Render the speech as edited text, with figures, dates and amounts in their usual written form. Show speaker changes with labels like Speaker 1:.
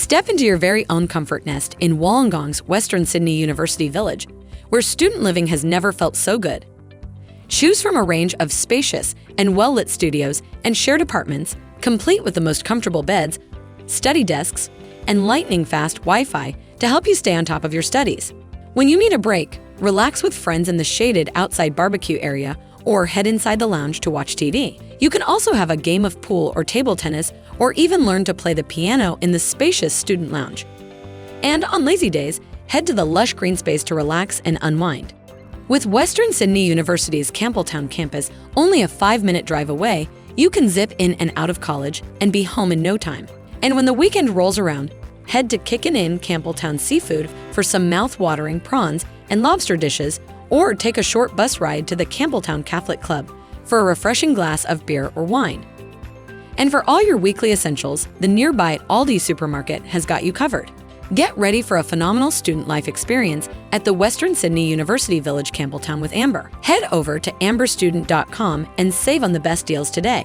Speaker 1: Step into your very own comfort nest in Wollongong's Western Sydney University Village, where student living has never felt so good. Choose from a range of spacious and well-lit studios and shared apartments, complete with the most comfortable beds, study desks, and lightning-fast Wi-Fi to help you stay on top of your studies. When you need a break, relax with friends in the shaded outside barbecue area or head inside the lounge to watch TV. You can also have a game of pool or table tennis, or even learn to play the piano in the spacious student lounge. And on lazy days, head to the lush green space to relax and unwind. With Western Sydney University's Campbelltown campus only a 5-minute drive away, you can zip in and out of college and be home in no time. And when the weekend rolls around, head to Kickin' In Campbelltown Seafood for some mouth-watering prawns and lobster dishes, or take a short bus ride to the Campbelltown Catholic Club for a refreshing glass of beer or wine. And for all your weekly essentials, the nearby Aldi supermarket has got you covered. Get ready for a phenomenal student life experience at the Western Sydney University Village Campbelltown with Amber. Head over to amberstudent.com and save on the best deals today.